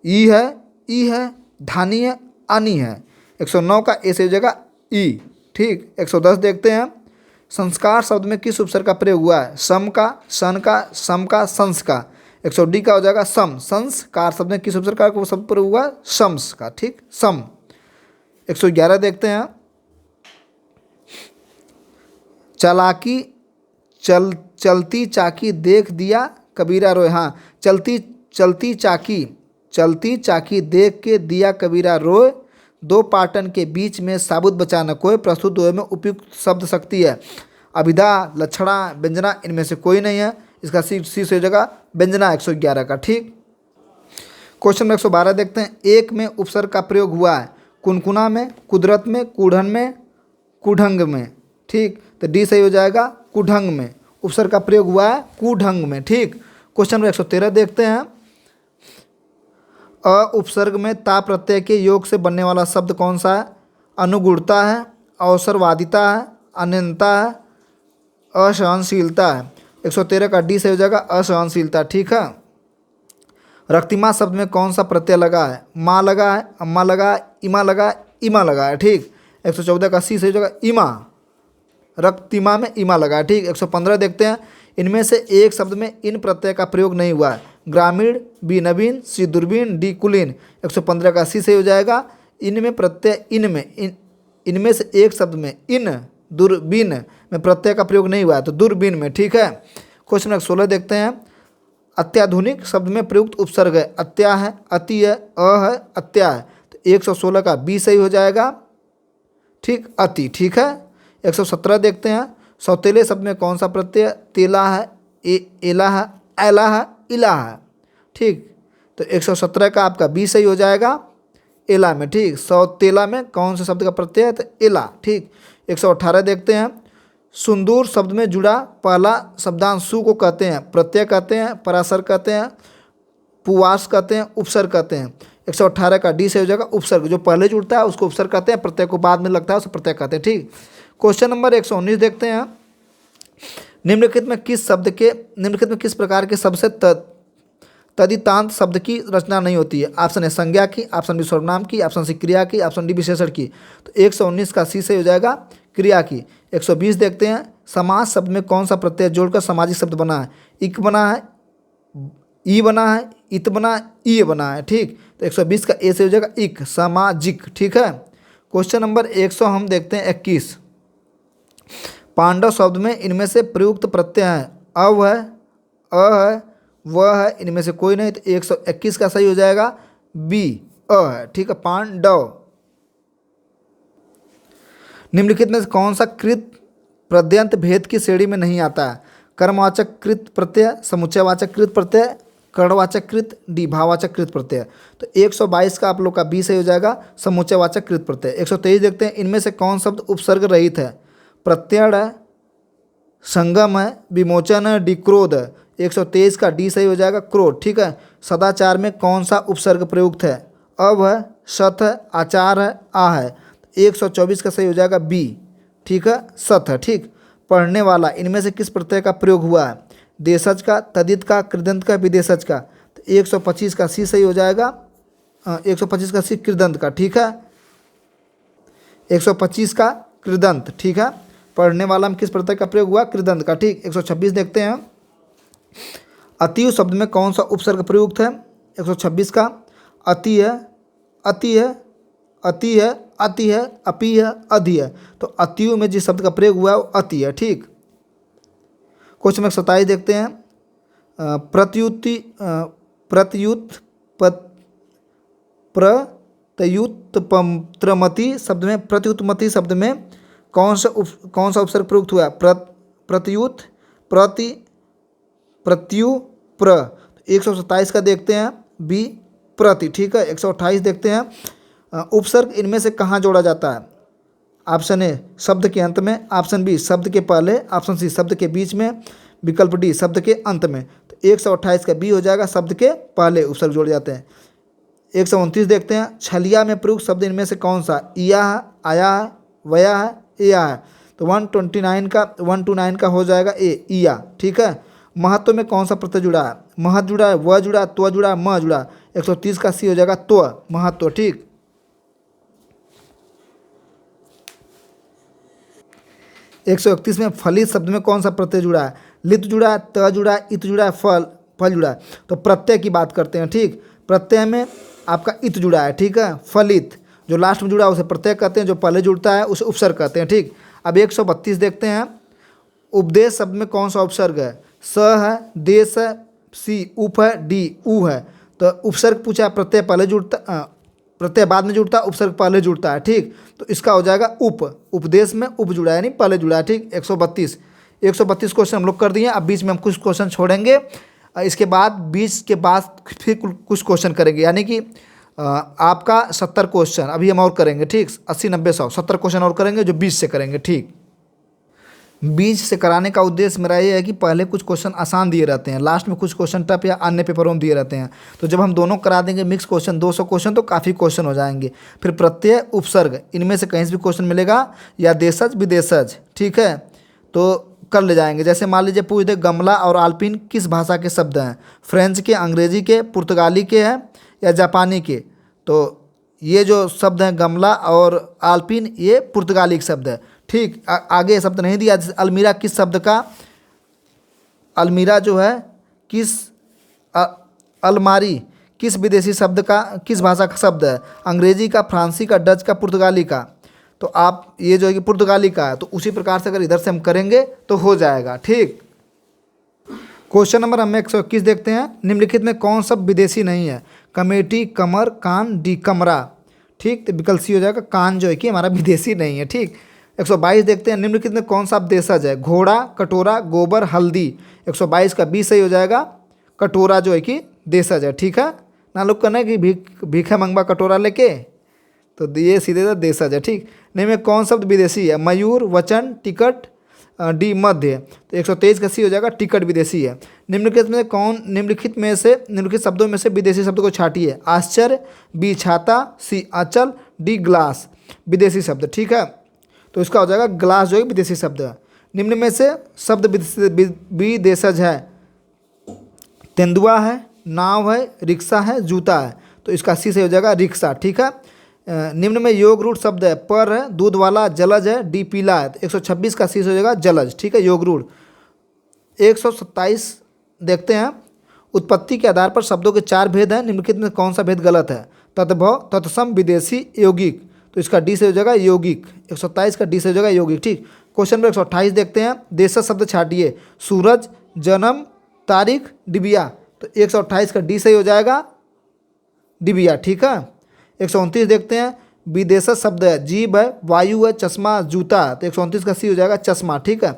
ई है, ई है, धानी है, आनी है। 109 का ए से हो जाएगा ई। ठीक, 110 देखते हैं। संस्कार शब्द में किस उपसर्ग का प्रयोग हुआ है? सम का, सन का, सम का, संस का। 100 का हो जाएगा सम। संस्कार शब्द में किस उपसर्ग का शब्द प्रयोग हुआ? शम्स का। ठीक, सम। 111 देखते हैं। चालाकी चलती चाकी देख दिया कबीरा रोए। हाँ, चलती चाकी देख के दिया कबीरा रोए, दो पाटन के बीच में साबुत बचा न कोई। प्रस्तुत दोहे में उपयुक्त शब्द शक्ति है अभिधा, लक्षणा, व्यंजना, इनमें से कोई नहीं है। इसका सी से हो जाएगा व्यंजना 111 का। ठीक, क्वेश्चन नंबर 112 देखते हैं। एक में उपसर्ग का प्रयोग हुआ है कुनकुना में, कुदरत में, कूढ़न में, कुढंग में। ठीक, तो डी सही हो जाएगा कुढंग में। उपसर्ग का प्रयोग हुआ है कुढंग में। ठीक, क्वेश्चन नंबर 113 देखते हैं। अ उपसर्ग में ता प्रत्यय के योग से बनने वाला शब्द कौन सा है? अनुगुणता है, अवसरवादिता है, अनंता है, असहनशीलता है। 113 का डी से हो जाएगा असहनशीलता। ठीक है, रक्तिमा शब्द में कौन सा प्रत्यय लगा है? माँ लगा है, अम्मा लगा है, इमा लगा है, इमा लगा है। ठीक, 114 का सी से हो जाएगा इमा। रक्तिमा में इमा लगा है। ठीक, 115 देखते हैं। इनमें से एक शब्द में इन प्रत्यय का प्रयोग नहीं हुआ है। ग्रामीण, बी नवीन, सी दूरबीन, डी कुलीन। 115 का सी से हो जाएगा इनमें प्रत्यय इनमें से एक शब्द में इन दूरबीन में प्रत्यय का प्रयोग नहीं हुआ है, तो दूरबीन में। ठीक है, क्वेश्चन नंबर 16 देखते हैं। अत्याधुनिक शब्द में प्रयुक्त उपसर्ग है अत्या है, अति है, अ है, अत्या है। तो 116 का बी सही हो जाएगा। ठीक, अति। ठीक है, 117 देखते हैं। सौतेले शब्द में कौन सा प्रत्यय? तेला है, एला है, ऐला है, इला है। ठीक, तो 117 का आपका बी सही हो जाएगा एला में। ठीक, सौतेला में कौन से शब्द का प्रत्यय है? तो एला। ठीक, 118 देखते हैं। सुंदूर शब्द में जुड़ा पहला शब्दांश सु को कहते हैं प्रत्यय कहते हैं, परासर कहते हैं, पुवास कहते हैं, उपसर्ग कहते हैं। 118 का डी से हो जाएगा उपसर्ग। जो पहले जुड़ता है उसको उपसर्ग कहते हैं, प्रत्यय को बाद में लगता है उसे प्रत्यय कहते हैं। ठीक, क्वेश्चन नंबर 119 देखते हैं। निम्नलिखित में किस प्रकार के शब्द से तदितांत शब्द की रचना नहीं होती है? ऑप्शन ए संज्ञा की, ऑप्शन बी सर्वनाम की, ऑप्शन सी क्रिया की, ऑप्शन डी विशेषण की। तो 119 का सी से हो जाएगा क्रिया की। 120 देखते हैं। समास शब्द में कौन सा प्रत्यय जोड़कर सामाजिक शब्द बना है? इक बना है, ई बना है, इत बना है, ई बना है। ठीक, तो 120 का ए से हो जाएगा इक, सामाजिक। ठीक है, क्वेश्चन नंबर 100 हम देखते हैं 21। पांडव शब्द में इनमें से प्रयुक्त प्रत्यय है अव है, अ है, वह है, इनमें से कोई नहीं। तो 121 का सही हो जाएगा बी, अ है। ठीक है, पांडव। निम्नलिखित में से कौन सा कृत प्रत्यंत भेद की श्रेणी में नहीं आता है? कर्मवाचक कृत प्रत्यय, समुच्चयवाचक कृत प्रत्यय, कर्णवाचक कृत, डी भाववाचक कृत प्रत्यय। तो 122 का आप लोग का बी सही हो जाएगा समुच्चयवाचक कृत प्रत्यय। 123 देखते हैं। इनमें से कौन शब्द उपसर्ग रहित है? प्रत्यय है, संगम है, विमोचन है, डी क्रोध है। 123 का डी सही हो जाएगा क्रोध। ठीक है, सदाचार में कौन सा उपसर्ग प्रयुक्त है? अब है, सत है, आचार है, आ है। 124 का सही हो जाएगा बी। ठीक है, सत है। ठीक, पढ़ने वाला इनमें से किस प्रत्यय का प्रयोग हुआ है? देशज का, तदित का, कृदंत का, विदेशज का। तो 125 का सी सही हो जाएगा 125 का सी कृदंत का। ठीक है, 125 का कृदंत। ठीक है, पढ़ने वाला में किस प्रत्यय का प्रयोग हुआ? कृदंत का। ठीक, 126 देखते हैं। अतिव शब्द में कौन सा उपसर्ग प्रयुक्त है? 126 का अति है, अति है, अति है, अति है, अपि है, अधि है। तो अतिव में जिस शब्द का प्रयोग हुआ है वो अति है। ठीक, क्वेश्चन नंबर 27 देखते हैं। प्रत्युत्पत्रमति शब्द में प्रत्युत्पत्ति शब्द में कौन सा उपसर्ग प्रयुक्त हुआ है? प्रत्युत, प्रति, प्रत्यु, प्र। 127 का देखते हैं बी, प्रति। ठीक है, 128 देखते हैं। उपसर्ग इनमें से कहाँ जोड़ा जाता है? ऑप्शन ए शब्द के अंत में, ऑप्शन बी शब्द के पहले, ऑप्शन सी शब्द के बीच में, विकल्प डी शब्द के अंत में। तो 128 का बी हो जाएगा शब्द के पहले उपसर्ग जोड़े जाते हैं। 129 देखते हैं। छलिया में प्रयुक्त शब्द इनमें से कौन सा? इया है, आया है, वया है, एया है। तो 129 का हो जाएगा ए, इया। ठीक है, महत्व में कौन सा प्रत्यय जुड़ा है? महत जुड़ा है, व जुड़ा, त्व जुड़ा, म जुड़ा। 130 का सी हो जाएगा त्व, महत्व। ठीक, 131 में फलित शब्द में कौन सा प्रत्यय जुड़ा है? लित जुड़ा है, त जुड़ा है, इत जुड़ा है, फल जुड़ा है। तो प्रत्यय की बात करते हैं। ठीक, प्रत्यय में आपका इत जुड़ा है। ठीक है, फलित जो लास्ट में जुड़ा है उसे प्रत्यय कहते हैं, जो पहले जुड़ता है उसे उपसर्ग कहते हैं। ठीक, अब 132 देखते हैं। उपदेश शब्द में कौन सा उपसर्ग है? स है, देश है, सी, उप है, डी, उ है। तो उपसर्ग पूछा, प्रत्यय पहले जुड़ता, प्रत्यय बाद में जुड़ता, उपसर्ग पहले जुड़ता है। ठीक, तो इसका हो जाएगा उप। उपदेश में उप जुड़ा है, यानी पहले जुड़ा है। ठीक, 132 क्वेश्चन हम लोग कर दिए। अब बीच में हम कुछ क्वेश्चन छोड़ेंगे, इसके बाद बीच के बाद फिर कुछ क्वेश्चन करेंगे, यानी कि आपका 70 क्वेश्चन अभी हम और करेंगे। ठीक, 80 90 100 70 क्वेश्चन और करेंगे जो बीच से करेंगे। ठीक, बीच से कराने का उद्देश्य मेरा ये है कि पहले कुछ क्वेश्चन आसान दिए रहते हैं, लास्ट में कुछ क्वेश्चन टफ या अन्य पेपरों में दिए रहते हैं। तो जब हम दोनों करा देंगे मिक्स क्वेश्चन 200 क्वेश्चन, तो काफ़ी क्वेश्चन हो जाएंगे। फिर प्रत्यय उपसर्ग इनमें से कहीं से भी क्वेश्चन मिलेगा, या देशज विदेशज, ठीक है, तो कर ले जाएंगे। जैसे मान लीजिए पूछ दे गमला और आल्पिन किस भाषा के शब्द हैं? फ्रेंच के, अंग्रेजी के, पुर्तगाली के हैं या जापानी के? तो ये जो शब्द हैं गमला और आल्पिन, ये पुर्तगाली के शब्द है। ठीक, आगे शब्द नहीं दिया। जैसे अलमीरा किस शब्द का? अलमीरा जो है किस, अलमारी किस विदेशी शब्द का, किस भाषा का शब्द है? अंग्रेजी का, फ्रांसी का, डच का, पुर्तगाली का? तो आप ये जो है कि पुर्तगाली का है, तो उसी प्रकार से अगर इधर से हम करेंगे तो हो जाएगा। ठीक, क्वेश्चन नंबर हम 121 देखते हैं। निम्नलिखित में कौन सा विदेशी नहीं है? कमेटी, कमर, कान, डी, कमरा। ठीक, तो विकल्प सी हो जाएगा, कान जो है कि हमारा विदेशी नहीं है। ठीक, 122 देखते हैं। निम्नलिखित में कौन सा देशज है? घोड़ा, कटोरा, गोबर, हल्दी। 122 का बी सही हो जाएगा, कटोरा जो है कि देशज है। ठीक है ना, लोग कहना है कि भीखा मंगवा कटोरा लेके, तो ये सीधे देशज है। ठीक, नहीं में कौन शब्द विदेशी है? मयूर, वचन, टिकट, डी, मध्य। तो 123 का सी हो जाएगा, टिकट विदेशी है। निम्नलिखित शब्दों में से विदेशी शब्द को छाटिए। आश्चर्य, बी, छाता, सी, आंचल, डी, ग्लास। विदेशी शब्द, ठीक है, तो इसका हो जाएगा ग्लास जो है विदेशी शब्द है। निम्न में से शब्द विदेशज है? तेंदुआ है, नाव है, रिक्शा है, जूता है। तो इसका सी से हो जाएगा रिक्शा। ठीक है, निम्न में योग रूढ़ शब्द है? पर है, दूध वाला, जलज है, डी, पीला है। तो 126 का सी से हो जाएगा जलज। ठीक है, योग रूढ़। 127 देखते हैं। उत्पत्ति के आधार पर शब्दों के 4 भेद हैं, निम्नलिखित में कौन सा भेद गलत है? तद्भव, तत्सम, विदेशी, यौगिक। तो इसका डी से हो जाएगा यौगिक। 127 का डी से हो जाएगा यौगिक। ठीक, क्वेश्चन नंबर 128 देखते हैं। देशज शब्द छाटिए। सूरज, जन्म, तारीख, डिबिया। तो 128 का डी सही हो जाएगा डिबिया। ठीक है, 129 देखते हैं। विदेशज शब्द है? जीभ है, वायु है, चश्मा, जूता। तो 129 का सी हो जाएगा चश्मा। ठीक है,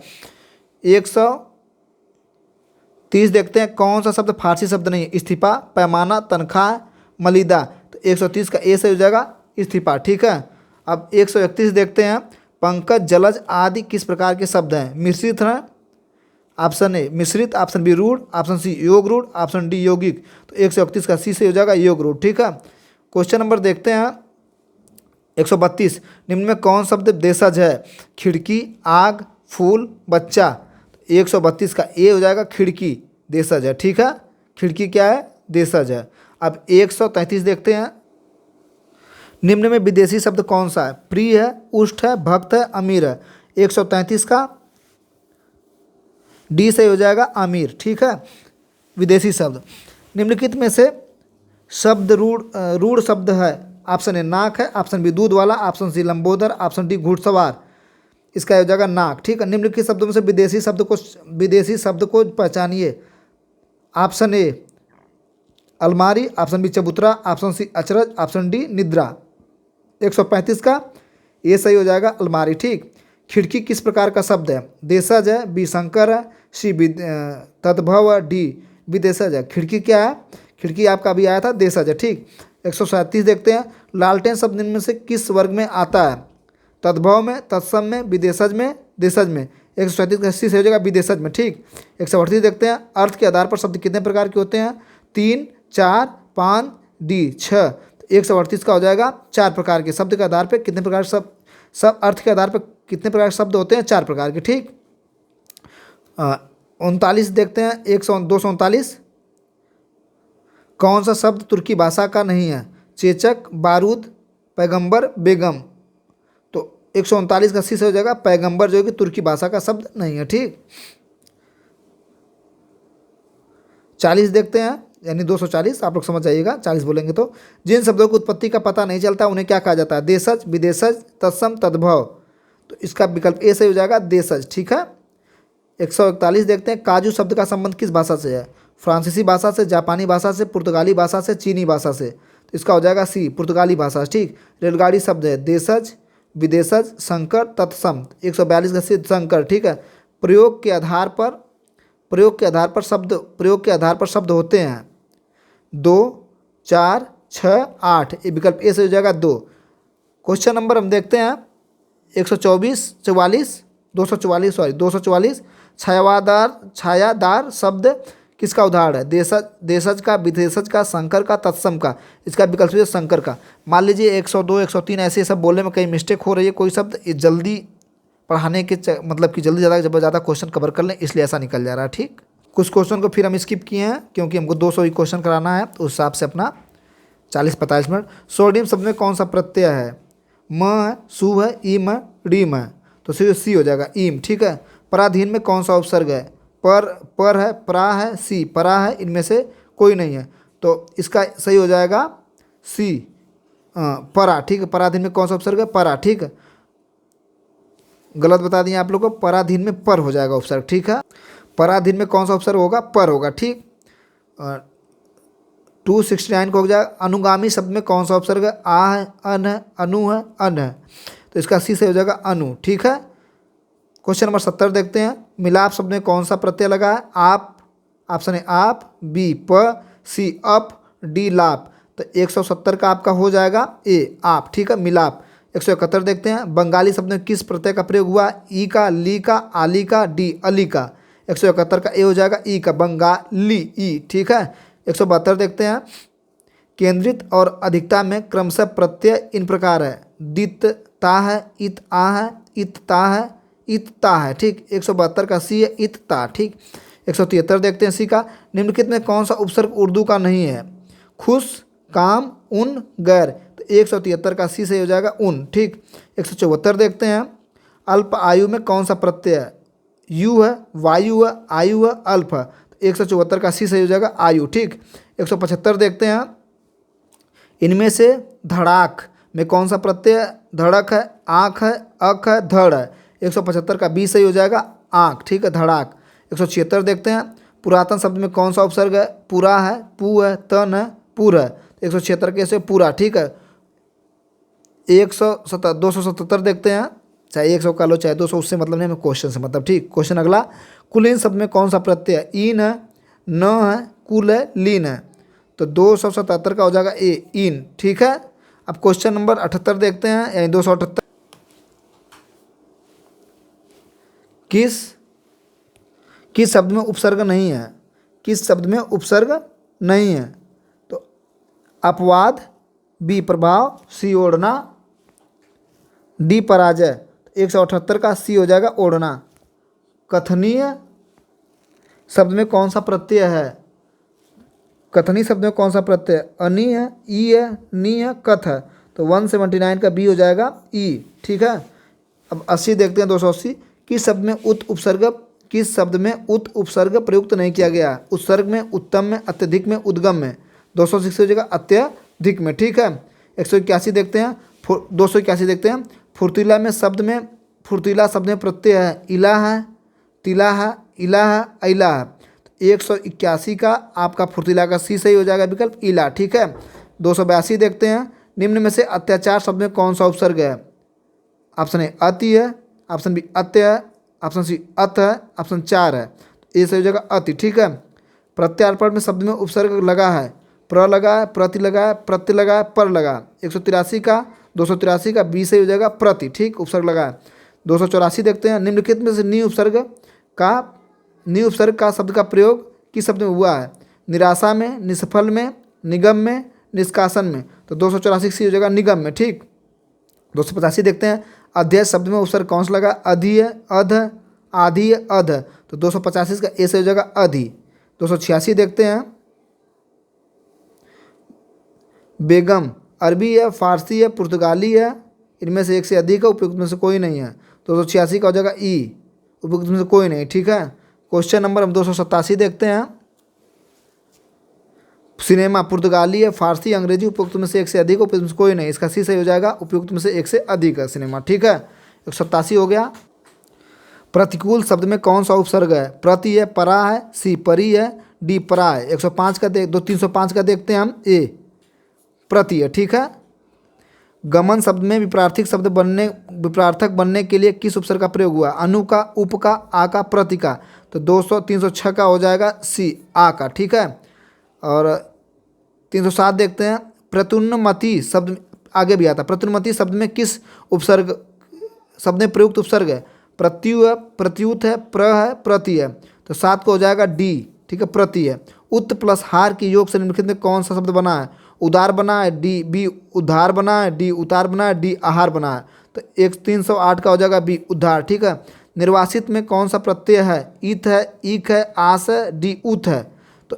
130 देखते हैं। कौन सा शब्द फारसी शब्द नहीं है? इस्तीफा, पैमाना, तनख्वाह, मलिदा। तो 130 का ए सही हो जाएगा इस्तीफा। ठीक है, अब 131 देखते हैं। पंकज, जलज आदि किस प्रकार के शब्द हैं? मिश्रित हैं। ऑप्शन ए मिश्रित, ऑप्शन बी रूढ़, ऑप्शन सी योग रूढ़, ऑप्शन डी यौगिक। तो 131 का सी से हो जाएगा योग रूढ़। ठीक है, क्वेश्चन नंबर देखते हैं 132। निम्न में कौन शब्द देशज है? खिड़की, आग, फूल, बच्चा। 132 का ए हो जाएगा खिड़की, देशज है। ठीक है, खिड़की क्या है? देशज है। अब 133 देखते हैं। निम्न में विदेशी शब्द कौन सा है? प्रिय है, उष्ट है, भक्त है, अमीर है। 133 का डी से हो जाएगा आमिर। ठीक है, विदेशी शब्द। निम्नलिखित में से शब्द रूढ़ शब्द है? ऑप्शन ए नाक है, ऑप्शन बी दूध वाला, ऑप्शन सी लंबोदर, ऑप्शन डी घुड़सवार। इसका हो जाएगा नाक। ठीक है, निम्नलिखित शब्दों में से विदेशी शब्द को पहचानिए। ऑप्शन ए अलमारी, ऑप्शन बी चबूतरा, ऑप्शन सी अचरज, ऑप्शन डी निद्रा। 135 का ये सही हो जाएगा अलमारी। ठीक, खिड़की किस प्रकार का शब्द है? देशज है, बी संकर है, सी तद्भव है, डी विदेशज है। खिड़की क्या है? खिड़की आपका अभी आया था देशज है। ठीक, 137 देखते हैं। लालटेन शब्द निम्न में से किस वर्ग में आता है? तद्भव में, तत्सम में, विदेशज में, देशज में। 137 का सी से हो जाएगा विदेशज में। ठीक, 138 देखते हैं। अर्थ के आधार पर शब्द कितने प्रकार के होते हैं? 3, 4, 5, डी 6। 138 का हो जाएगा 4 प्रकार के। शब्द के आधार पर कितने प्रकार सब अर्थ के आधार पर कितने प्रकार के शब्द होते हैं? 4 प्रकार के। ठीक, 39 देखते हैं। 239 कौन सा शब्द तुर्की भाषा का नहीं है? चेचक, बारूद, पैगंबर, बेगम। तो 139 का सी से हो जाएगा पैगंबर, जो कि तुर्की भाषा का शब्द नहीं है। ठीक, 40 देखते हैं, यानी 240, आप लोग समझ जाइएगा 40 बोलेंगे तो। जिन शब्दों की उत्पत्ति का पता नहीं चलता उन्हें क्या कहा जाता है? देशज, विदेशज, तत्सम, तद्भव। तो इसका विकल्प ए से हो जाएगा देशज। ठीक है, 141 देखते हैं, काजू शब्द का संबंध किस भाषा से है? फ्रांसीसी भाषा से, जापानी भाषा से, पुर्तगाली भाषा से, चीनी भाषा से। तो इसका हो जाएगा सी, पुर्तगाली भाषा। ठीक, रेलगाड़ी शब्द है देशज, विदेशज, संकर, तत्सम। 142 का सी संकर। ठीक है, प्रयोग के आधार पर शब्द होते हैं 2, 4, 6, 8। ये विकल्प ए से हो जाएगा 2। क्वेश्चन नंबर हम देखते हैं 244 छायादार शब्द किसका उदाहरण है? देशज का, विदेशज का, संकर का, तत्सम का। इसका विकल्प है संकर का। मान लीजिए 102, 103 ऐसे सब बोलने में कहीं मिस्टेक हो रही है, कोई शब्द जल्दी पढ़ाने के मतलब कि जल्दी ज़्यादा क्वेश्चन कवर कर लें, इसलिए ऐसा निकल जा रहा है। ठीक, कुछ क्वेश्चन को फिर हम स्किप किए हैं क्योंकि हमको 200 ही क्वेश्चन कराना है, तो उस हिसाब से अपना 40-45 मिनट। सोडियम शब्द में कौन सा प्रत्यय है? म है, सु है, ईम है, रीम है। तो सी हो जाएगा ईम। ठीक है, पराधीन में कौन सा उपसर्ग है? पर है, प्रा है, सी, परा है, इनमें से कोई नहीं है। तो इसका सही हो जाएगा सी, परा। ठीक है, पराधीन में कौन सा उपसर्ग है? परा। ठीक है, गलत बता दिए आप लोग को, पराधीन में पर हो जाएगा उपसर्ग। ठीक है, पराधीन में कौन सा उपसर्ग होगा? पर होगा। ठीक, 269 को हो जाएगा, अनुगामी शब्द में कौन सा उपसर्ग है? आ है, अन है, अनु है, अन है। तो इसका सी से हो जाएगा अनु। ठीक है, क्वेश्चन नंबर 70 देखते हैं, मिलाप शब्द में कौन सा प्रत्यय लगा है? आप, ऑप्शन है आप, बी प, सी अप, डी लाप। तो 170 का आपका हो जाएगा ए आप। ठीक है, मिलाप। 171 देखते हैं, बंगाली शब्द में किस प्रत्यय का प्रयोग हुआ? ई का, ली का, आली का, डी अली का। 171 का ए हो जाएगा ई का, बंगाली, ई। ठीक है, 172 देखते हैं, केंद्रित और अधिकता में क्रमशः प्रत्यय इन प्रकार है, दित ता है, इत आ है, इत ता है, इत ता है। ठीक, 172 का सी है इत ता। ठीक, 173 देखते हैं सी का, निम्नलिखित में कौन सा उपसर्ग उर्दू का नहीं है? खुश, काम, उन, गैर। तो 173 का सी से हो जाएगा उन। ठीक, 174 देखते हैं, अल्प आयु में कौन सा प्रत्यय है? यु है, वायु है, आयु है, अल्प है। तो 174 का सी से हो जाएगा आयु। ठीक, 175 देखते हैं, इनमें से धड़ाक में कौन सा प्रत्यय? धड़क है, आँख है, अख है, धड़ है। 175 का बी सही हो जाएगा आँख। ठीक है, धड़ाक। 176 देखते हैं, पुरातन शब्द में कौन सा उपसर्ग है? पूरा है, पू है, तन है, पुर है। 176 कैसे? पूरा। ठीक है, 277 देखते हैं, चाहे 100 का लो चाहे 200, उससे मतलब नहीं, हमें क्वेश्चन से मतलब। ठीक, क्वेश्चन अगला, कुलीन शब्द में कौन सा प्रत्यय है? ईन है, न है, कुल है, लीन है। तो 277 का हो जाएगा ए इन। ठीक है, अब क्वेश्चन नंबर 78 देखते हैं, यानी 278, किस शब्द में उपसर्ग नहीं है? किस शब्द में उपसर्ग नहीं है? तो अपवाद, बी प्रभाव, सी ओढ़ना, डी पराजय। 178 का सी हो जाएगा ओढ़ना। कथनीय शब्द में कौन सा प्रत्यय है? कथनी शब्द में कौन सा प्रत्यय? अनी है, ई है, नी है, कथ है। तो 179 का बी हो जाएगा ई। ठीक है, अब 80 देखते हैं, 280, किस शब्द में उत उपसर्ग प्रयुक्त नहीं किया गया? उत्सर्ग में, उत्तम में, अत्यधिक में, उद्गम में। 260 हो जाएगा अत्यधिक में। ठीक है, 181 देखते हैं, 281 देखते हैं, फुर्तीला शब्द में प्रत्यय है, इला है, तिला है, इला है, इला है। 181 का आपका फुर्तीला का सी सही हो जाएगा विकल्प इला। ठीक है, 282 देखते हैं, निम्न में से अत्याचार शब्द में कौन सा उपसर्ग है? ऑप्शन ए अति है, ऑप्शन बी अत्य है, ऑप्शन सी अत है, ऑप्शन 4 है। ए सही हो जाएगा अति। ठीक है, प्रत्यार्पण में शब्द में उपसर्ग लगा है, प्र लगा है, प्रति लगा है, प्रत्यय लगा है, पर लगा। 283 का बी सही हो जाएगा प्रति। ठीक, उपसर्ग लगा है। 284 देखते हैं, निम्नलिखित में से नी उपसर्ग का शब्द का प्रयोग किस शब्द में हुआ है? निराशा में, निष्फल में, निगम में, निष्कासन में। तो 284 सी हो जाएगा निगम में। ठीक, 285 देखते हैं, अध्यय शब्द में उपसर्ग कौन सा लगा? अधि है, अध, आधि है, अध। तो 285 का ए से हो जाएगा अधि। 286 देखते हैं, बेगम अरबी है, फारसी है, पुर्तगाली है, इनमें से एक से अधिक है, उपयुक्त में से कोई नहीं है। 286 का हो जाएगा ई, उपयुक्त में से कोई नहीं। ठीक है, क्वेश्चन नंबर हम 287 देखते हैं। सिनेमा पुर्तगाली है, फारसी, अंग्रेजी, उपयुक्त में से एक से अधिक, उपयुक्त में से कोई नहीं। इसका सी सही हो जाएगा, उपयुक्त में से एक से अधिक है सिनेमा। ठीक है, 187 हो गया। प्रतिकूल शब्द में कौन सा उपसर्ग है? प्रति है, परा है, सी परी है, डी परा है। 105 का 305 का देखते हैं हम। ए प्रति है। ठीक है, गमन शब्द में विपरार्थक बनने के लिए किस उपसर्ग का प्रयोग हुआ? अनु का, उप का, आ का, प्रति का। तो 306 का हो जाएगा सी, आ का। ठीक है, और 307 देखते हैं। प्रत्युन्नमति शब्द आगे भी आता। प्रत्युन्नमति शब्द में किस उपसर्ग शब्द में प्रयुक्त उपसर्ग है? प्रत्यु है, प्रत्युत है, प्र है, प्रति है। तो 7 को हो जाएगा डी। ठीक है, प्रति है। उत प्लस हार के योग से निम्नलिखित में कौन सा शब्द बना है? उदार बना है, डी, बी उद्धार बना है, डी उतार बना है, डी आहार बना है। तो 308 का हो जाएगा बी उद्धार। ठीक है, निर्वासित में कौन सा प्रत्यय है? ईथ है, ईख है, आस है, डी उत है। तो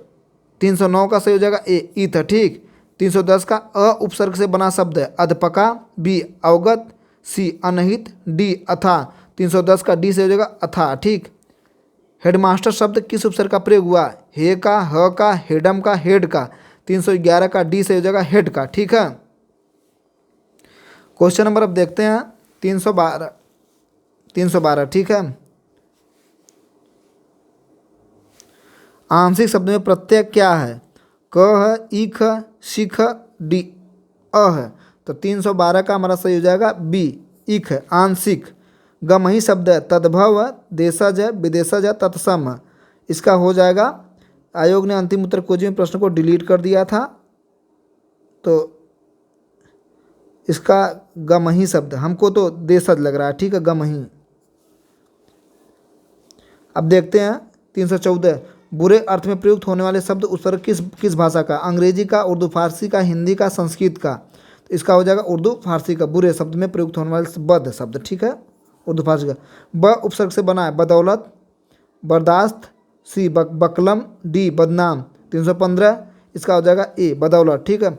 309 का सही हो जाएगा ए ईथ है। ठीक, 310 का अ उपसर्ग से बना शब्द है? अधपका, बी अवगत, सी अनहित, डी अथा। 310 का डी से हो जाएगा अथा। ठीक, हेडमास्टर शब्द किस उपसर्ग का प्रयोग हुआ? हे का, ह का, हेडम का, हेड का। 311 का डी से हो जाएगा हेड का। ठीक है, क्वेश्चन नंबर अब देखते हैं 312। ठीक है, आंशिक शब्द में प्रत्यय क्या है? क है, इख है, शिख है, डी अ है। तो 312 का हमारा सही हो जाएगा बी इख है, आंशिक। गमही शब्द है, तद्भव है, देशज है, विदेशज है, तत्सम है। इसका हो जाएगा, आयोग ने अंतिम उत्तर खोजी में प्रश्न को डिलीट कर दिया था, तो इसका गमही शब्द, हमको तो देशज लग रहा है। ठीक है, गमही। अब देखते हैं 314। बुरे अर्थ में प्रयुक्त होने वाले शब्द उपसर्ग किस भाषा का? अंग्रेजी का, उर्दू फारसी का, हिंदी का, संस्कृत का। तो इसका हो जाएगा उर्दू फारसी का। बुरे शब्द में प्रयुक्त होने वाले बद शब्द। ठीक है, उर्दू फारसी का। ब उपसर्ग से बना है? बदौलत, बर्दाश्त, सी बकलम, डी बदनाम। 315 इसका हो जाएगा ए बदौलत। ठीक है,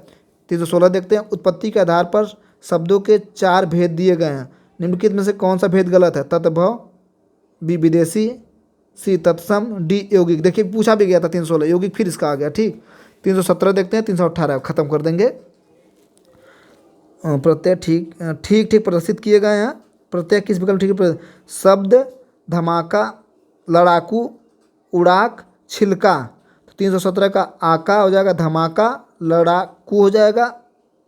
316 देखते हैं। उत्पत्ति के आधार पर शब्दों के 4 भेद दिए गए हैं, निम्नलिखित में से कौन सा भेद गलत है? तद्भव, बी विदेशी, सी तत्सम, डी यौगिक। देखिए पूछा भी गया था 316 यौगिक, फिर इसका आ गया। ठीक, 317 देखते हैं। 318 खत्म कर देंगे। प्रत्यय ठीक प्रदर्शित किए गए हैं। प्रत्यय किस विकल्प ठीक है? शब्द धमाका, लड़ाकू, उड़ाक, छिलका। तो 317 का आका हो जाएगा धमाका, लड़ाकू हो जाएगा,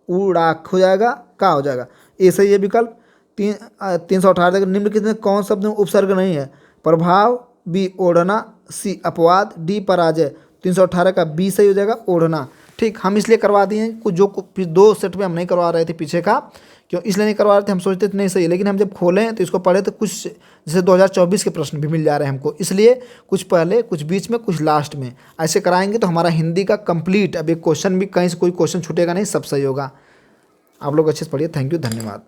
उड़ाक हो जाएगा, का हो जाएगा। ऐसे ये विकल्प। 318 निम्नलिखित में कौन शब्द में उपसर्ग नहीं है? प्रभाव, बी ओढ़ना, सी अपवाद, डी पराजय। 318 का बी सही हो जाएगा, ओढ़ना। ठीक, हम इसलिए करवा दिए हैं कुछ जो 2 सेट में हम नहीं करवा रहे थे पीछे का, क्यों इसलिए नहीं करवा रहे थे, हम सोचते थे नहीं सही, लेकिन हम जब खोलें तो इसको पढ़े तो कुछ जैसे 2024 के प्रश्न भी मिल जा रहे हैं हमको, इसलिए कुछ पहले, कुछ बीच में, कुछ लास्ट में ऐसे कराएंगे तो हमारा हिंदी का कंप्लीट अब एक क्वेश्चन भी कहीं से कोई क्वेश्चन छूटेगा नहीं, सब सही होगा। आप लोग अच्छे से पढ़िए। थैंक यू, धन्यवाद।